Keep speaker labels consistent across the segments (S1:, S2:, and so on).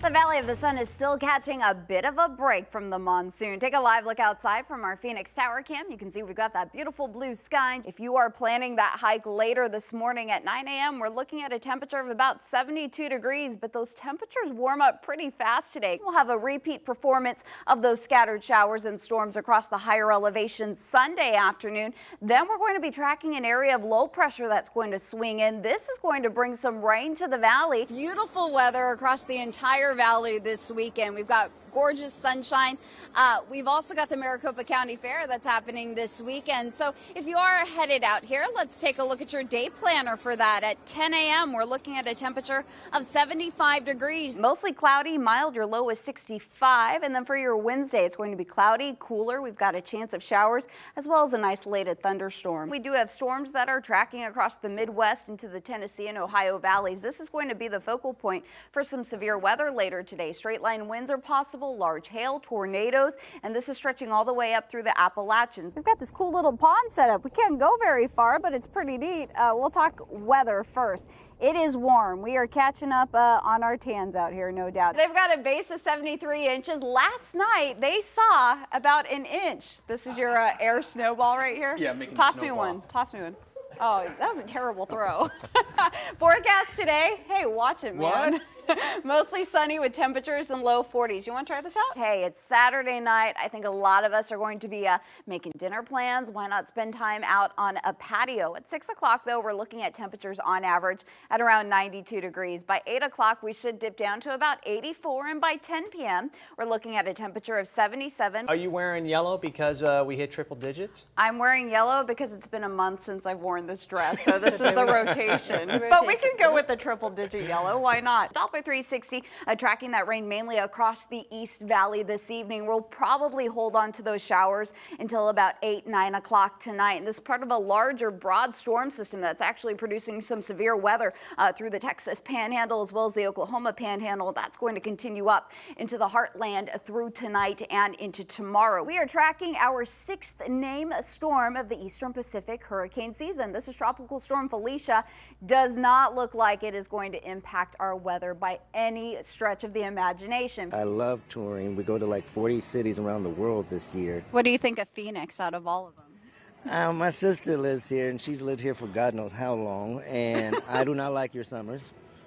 S1: the Valley of the Sun is still catching a bit of a break from the monsoon. Take a live look outside from our Phoenix Tower cam. You can see we've got that beautiful blue sky. If you are planning that hike later this morning at 9 a.m., we're looking at a temperature of about 72 degrees, but those temperatures warm up pretty fast today. We'll have a repeat performance of those scattered showers and storms across the higher elevations Sunday afternoon. Then we're going to be tracking an area of low pressure that's going to swing in. This is going to bring some rain to the valley. Beautiful weather across the entire valley this weekend. We've got gorgeous sunshine. We've also got the Maricopa County Fair that's happening this weekend. So if you are headed out here, let's take a look at your day planner for that. At 10 a.m., we're looking at a temperature of 75 degrees. Mostly cloudy, mild. Your low is 65. And then for your Wednesday, it's going to be cloudy, cooler. We've got a chance of showers as well as an isolated thunderstorm. We do have storms that are tracking across the Midwest into the Tennessee and Ohio valleys. This is going to be the focal point for some severe weather later today. Straight line winds are possible, large hail, tornadoes, and this is stretching all the way up through the Appalachians. We've got this cool little pond set up. We can't go very far, but it's pretty neat. We'll talk weather first. It is warm. We are catching up on our tans out here, no doubt. They've got a base of 73 inches. Last night, they saw about an inch. This is your air snowball right here?
S2: Yeah, making
S1: Toss me one. Toss me one. Oh, that was a terrible throw. Forecast today. Hey, watch it, man.
S2: What?
S1: Mostly sunny with temperatures in low 40s. You want to try this out? Hey, it's Saturday night. I think a lot of us are going to be making dinner plans. Why not spend time out on a patio? At 6 o'clock, though, we're looking at temperatures on average at around 92 degrees. By 8 o'clock, we should dip down to about 84. And by 10 p.m., we're looking at a temperature of 77.
S3: Are you wearing yellow because we hit triple digits?
S1: I'm wearing yellow because it's been a month since I've worn this dress, so this is the rotation. But we can go with the triple-digit yellow. Why not? Doppler 360, tracking that rain mainly across the East Valley this evening. We'll probably hold on to those showers until about 8, 9 o'clock tonight. And this is part of a larger, broad storm system that's actually producing some severe weather through the Texas Panhandle as well as the Oklahoma Panhandle. That's going to continue up into the heartland through tonight and into tomorrow. We are tracking our 6th name storm of the Eastern Pacific hurricane season. This is Tropical Storm Felicia. Does not look like it is going to impact our weather by any stretch of the imagination.
S4: I love touring. We go to like 40 cities around the world this year.
S1: What do you think of Phoenix out of all of them?
S4: My sister lives here, and she's lived here for God knows how long, and I do not like your summers.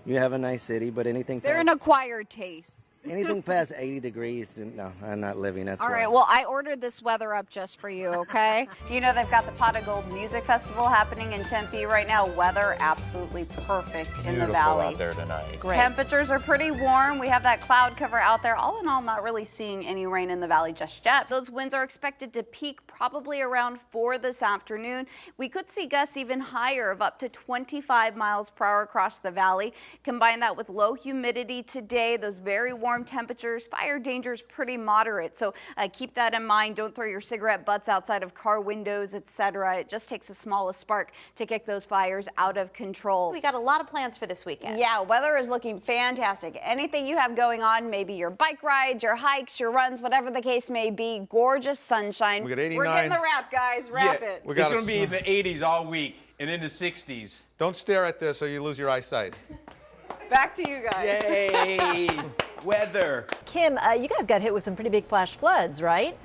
S4: You have a nice city, but
S1: They're an acquired taste.
S4: anything past 80 degrees, no, I'm not living. That's
S1: all right. Well, I ordered this weather up just for you, okay? You know they've got the Pot of Gold Music Festival happening in Tempe right now. Weather absolutely perfect in the valley.
S2: Out there tonight.
S1: Great. Temperatures are pretty warm. We have that cloud cover out there. All in all, not really seeing any rain in the valley just yet. Those winds are expected to peak probably around 4 this afternoon. We could see gusts even higher of up to 25 miles per hour across the valley. Combine that with low humidity today, those very warm temperatures, fire danger is pretty moderate. So keep that in mind. Don't throw your cigarette butts outside of car windows, etc. It just takes the smallest spark to kick those fires out of control.
S5: We got a lot of plans for this weekend.
S1: Yeah, weather is looking fantastic. Anything you have going on, maybe your bike rides, your hikes, your runs, whatever the case may be, gorgeous sunshine.
S6: We got 89.
S1: We're getting the wrap, guys. Wrap it.
S2: It's going to be in the 80s all week and in the 60s.
S6: Don't stare at this or you lose your eyesight.
S1: Back to you guys.
S2: Yay! Weather.
S5: Kim, you guys got hit with some pretty big flash floods, right?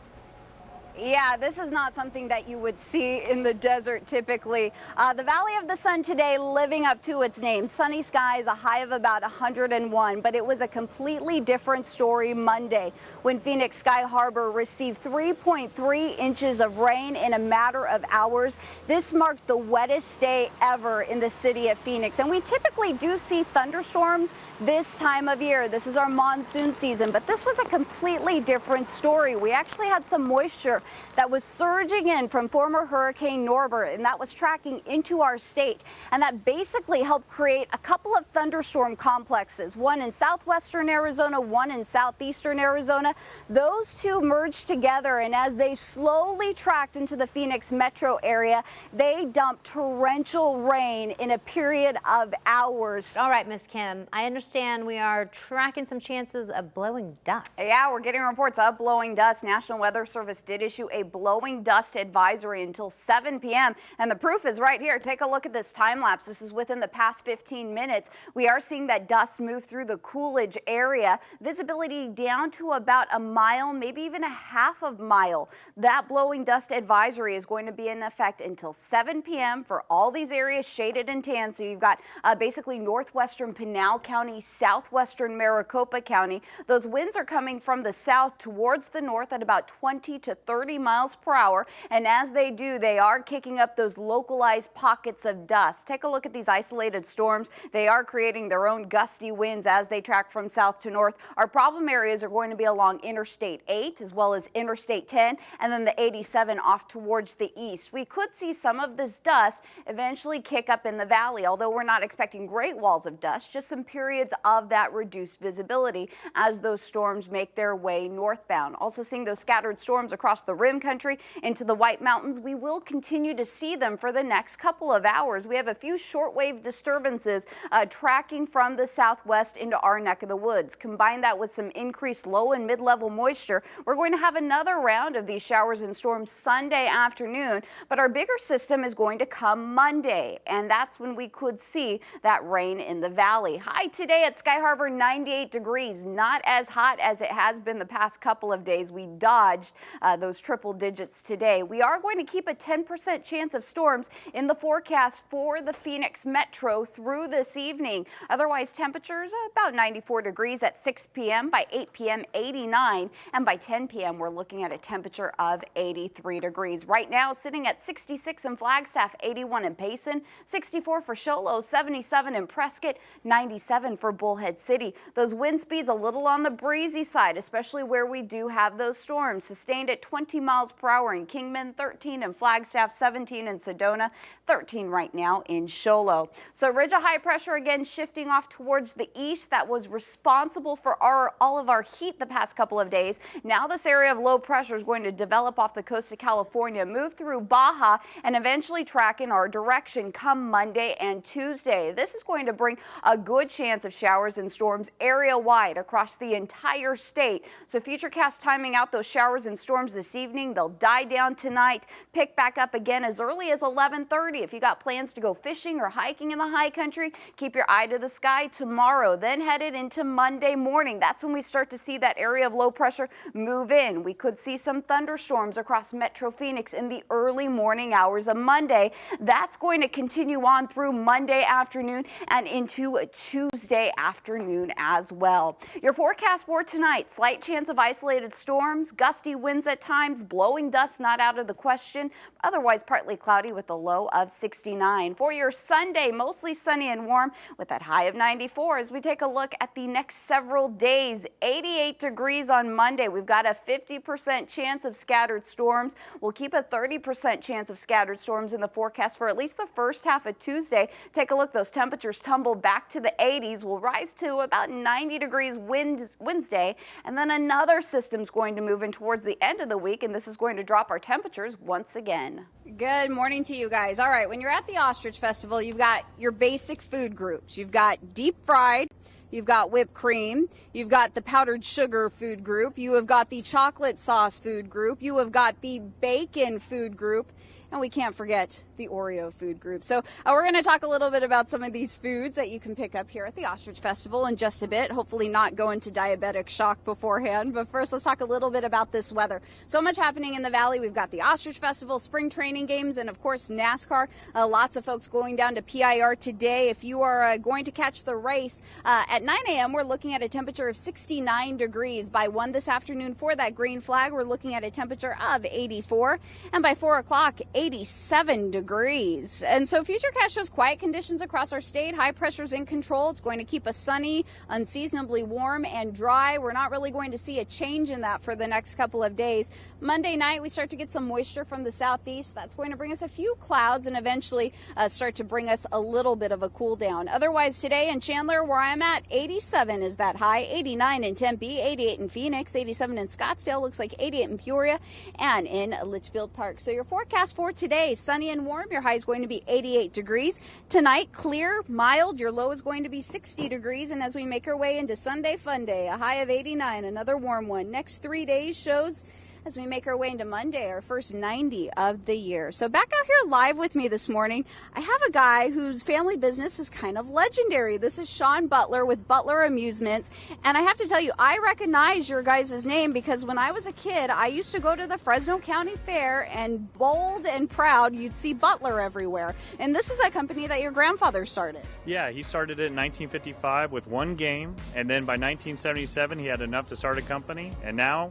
S1: Yeah, this is not something that you would see in the desert typically. The Valley of the Sun today living up to its name. Sunny skies, a high of about 101, but it was a completely different story Monday when Phoenix Sky Harbor received 3.3 inches of rain in a matter of hours. This marked the wettest day ever in the city of Phoenix. And we typically do see thunderstorms this time of year. This is our monsoon season, but this was a completely different story. We actually had some moisture that was surging in from former Hurricane Norbert, and that was tracking into our state. And that basically helped create a couple of thunderstorm complexes, one in southwestern Arizona, one in southeastern Arizona. Those two merged together, and as they slowly tracked into the Phoenix metro area, they dumped torrential rain in a period of hours.
S5: All right, Miss Kim, I understand we are tracking some chances of blowing dust.
S1: Yeah, we're getting reports of blowing dust. National Weather Service did issue issue a blowing dust advisory until 7 p.m. And the proof is right here. Take a look at this time lapse. This is within the past 15 minutes. We are seeing that dust move through the Coolidge area. Visibility down to about a mile, maybe even a half a mile. That blowing dust advisory is going to be in effect until 7 p.m. for all these areas shaded and tan. So you've got basically northwestern Pinal County, southwestern Maricopa County. Those winds are coming from the south towards the north at about 20 to 30 miles per hour. And as they do, they are kicking up those localized pockets of dust. Take a look at these isolated storms. They are creating their own gusty winds as they track from south to north. Our problem areas are going to be along Interstate 8 as well as Interstate 10 and then the 87 off towards the east. We could see some of this dust eventually kick up in the valley, although we're not expecting great walls of dust, just some periods of that reduced visibility as those storms make their way northbound. Also seeing those scattered storms across the rim country into the White Mountains. We will continue to see them for the next couple of hours. We have a few shortwave disturbances tracking from the southwest into our neck of the woods. Combine that with some increased low and mid-level moisture, we're going to have another round of these showers and storms Sunday afternoon, but our bigger system is going to come Monday, and that's when we could see that rain in the valley. High today at Sky Harbor, 98 degrees, not as hot as it has been the past couple of days. We dodged those triple digits today. We are going to keep a 10% chance of storms in the forecast for the Phoenix Metro through this evening. Otherwise, temperatures about 94 degrees at 6 p.m. By 8 p.m., 89. And by 10 p.m., we're looking at a temperature of 83 degrees. Right now, sitting at 66 in Flagstaff, 81 in Payson, 64 for Show Low, 77 in Prescott, 97 for Bullhead City. Those wind speeds a little on the breezy side, especially where we do have those storms. Sustained at 20 miles per hour in Kingman, 13 in Flagstaff, 17 in Sedona, 13 right now in Show Low. So ridge of high pressure again shifting off towards the east. That was responsible for all of our heat the past couple of days. Now this area of low pressure is going to develop off the coast of California, move through Baja, and eventually track in our direction come Monday and Tuesday. This is going to bring a good chance of showers and storms area-wide across the entire state. So Futurecast timing out those showers and storms this evening. They'll die down tonight, pick back up again as early as 11:30. If you got plans to go fishing or hiking in the high country, keep your eye to the sky tomorrow. Then headed into Monday morning. That's when we start to see that area of low pressure move in. We could see some thunderstorms across Metro Phoenix in the early morning hours of Monday. That's going to continue on through Monday afternoon and into Tuesday afternoon as well. Your forecast for tonight, slight chance of isolated storms, gusty winds at times, blowing dust not out of the question, otherwise partly cloudy with a low of 69. For your Sunday, mostly sunny and warm with that high of 94. As we take a look at the next several days, 88 degrees on Monday. We've got a 50% chance of scattered storms. We'll keep a 30% chance of scattered storms in the forecast for at least the first half of Tuesday. Take a look. Those temperatures tumble back to the 80s. We'll rise to about 90 degrees Wednesday, and then another system's going to move in towards the end of the week, and this is going to drop our temperatures once again.
S7: Good morning to you guys. All right, when you're at the Ostrich Festival, you've got your basic food groups. You've got deep fried, you've got whipped cream, you've got the powdered sugar food group, you have got the chocolate sauce food group, you have got the bacon food group, and we can't forget the Oreo food group. So we're going to talk a little bit about some of these foods that you can pick up here at the Ostrich Festival in just a bit. Hopefully not go into diabetic shock beforehand. But first, let's talk a little bit about this weather. So much happening in the valley. We've got the Ostrich Festival, spring training games, and of course NASCAR. Lots of folks going down to PIR today. If you are going to catch the race at 9 a.m., we're looking at a temperature of 69 degrees. By 1 this afternoon for that green flag, we're looking at a temperature of 84. And by 4 o'clock, 87 degrees. And so Futurecast shows quiet conditions across our state. High pressure's in control. It's going to keep us sunny, unseasonably warm and dry. We're not really going to see a change in that for the next couple of days. Monday night, we start to get some moisture from the southeast. That's going to bring us a few clouds and eventually start to bring us a little bit of a cool down. Otherwise, today in Chandler, where I'm at, 87 is that high, 89 in Tempe, 88 in Phoenix, 87 in Scottsdale, looks like 88 in Peoria, and in Litchfield Park. So your forecast for today, sunny and warm. Your high is going to be 88 degrees. Tonight, clear, mild. Your low is going to be 60 degrees. And as we make our way into Sunday Fun Day, a high of 89, another warm one. Next 3 days shows as we make our way into Monday, our first 90 of the year. So back out here live with me this morning, I have a guy whose family business is kind of legendary. This is Sean Butler with Butler Amusements. And I have to tell you, I recognize your guys' name because when I was a kid, I used to go to the Fresno County Fair, and bold and proud, you'd see Butler everywhere. And this is a company that your grandfather started.
S8: Yeah, he started it in 1955 with one game, and then by 1977 he had enough to start a company, and now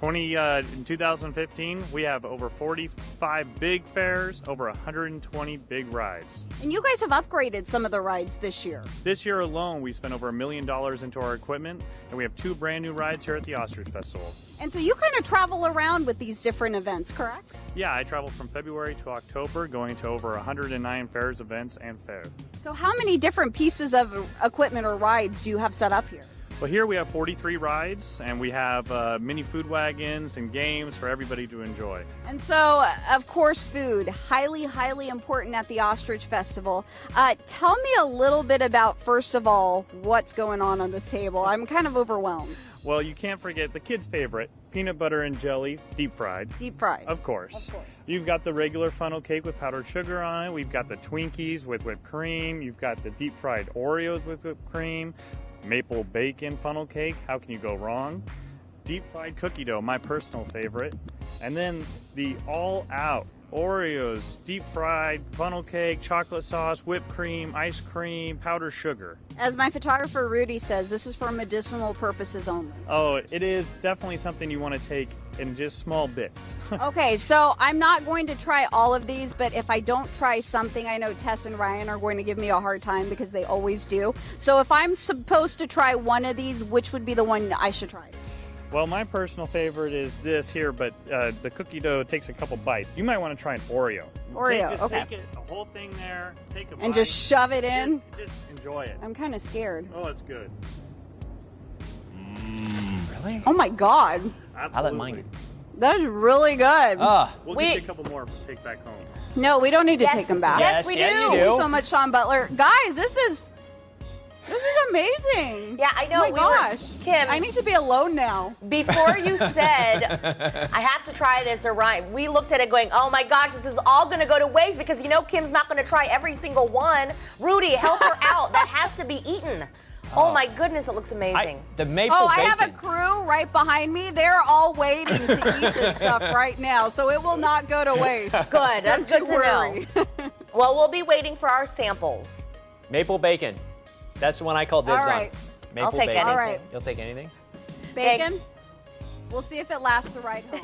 S8: in 2015 we have over 45 big fairs, over 120 big rides.
S7: And you guys have upgraded some of the rides this year.
S8: This year alone we spent over $1 million into our equipment, and we have 2 brand new rides here at the Ostrich Festival.
S7: And so you kind of travel around with these different events, correct?
S8: Yeah, I traveled from February to October, going to over 109 fairs, events, and fairs.
S7: So how many different pieces of equipment or rides do you have set up here?
S8: Well, here we have 43 rides, and we have mini food wagons and games for everybody to enjoy.
S7: And so, of course, food, highly, highly important at the Ostrich Festival. Tell me a little bit about, first of all, what's going on this table. I'm kind of overwhelmed.
S8: Well, you can't forget the kids' favorite, peanut butter and jelly, deep fried.
S7: Deep fried.
S8: Of course.
S7: Of course.
S8: You've got the regular funnel cake with powdered sugar on it. We've got the Twinkies with whipped cream. You've got the deep fried Oreos with whipped cream. Maple bacon funnel cake. How can you go wrong? Deep fried cookie dough, my personal favorite. And then the all out Oreos, deep fried funnel cake, chocolate sauce, whipped cream, ice cream, powdered sugar.
S7: As my photographer Rudy says, this is for medicinal purposes only.
S8: Oh, it is definitely something you want to take in just small bits.
S7: Okay, so I'm not going to try all of these, but if I don't try something, I know Tess and Ryan are going to give me a hard time because they always do. So if I'm supposed to try one of these, which would be the one I should try?
S8: Well, my personal favorite is this here, but the cookie dough takes a couple bites. You might want to try an Oreo.
S7: Oreo, okay.
S8: Take it, the whole thing there, take a bite.
S7: And just shove it in?
S8: Just enjoy it.
S7: I'm kind of scared.
S8: Oh, it's good.
S3: Really?
S7: Oh my God.
S3: I let mine get.
S7: That's really good.
S8: We'll get you a couple more to take back home.
S7: No, we don't need to
S5: Yes.
S7: take them back.
S5: Yes, we
S3: yeah,
S5: do.
S3: you
S7: Thank you so much, Sean Butler. Guys, this is amazing.
S9: Yeah, I know.
S7: Oh my gosh.
S9: Kim,
S7: I need to be alone now.
S9: before you said, I have to try this or Ryan, we looked at it going, oh my gosh, this is all going to go to waste because you know Kim's not going to try every single one. Rudy, help her out. That has to be eaten. Oh my goodness, it looks amazing.
S3: The maple
S7: Oh,
S3: bacon.
S7: I have a crew right behind me. They're all waiting to eat this stuff right now, so it will not go to waste.
S9: Good, that's
S7: Don't
S9: good
S7: you
S9: to
S7: worry.
S9: know. Well, we'll be waiting for our samples.
S3: Maple bacon. That's the one I call dibs
S7: All right.
S3: on. Maple
S9: I'll take
S3: bacon.
S9: anything.
S7: All right.
S3: You'll take anything?
S7: Bacon.
S9: Thanks.
S7: We'll see if it lasts the ride home.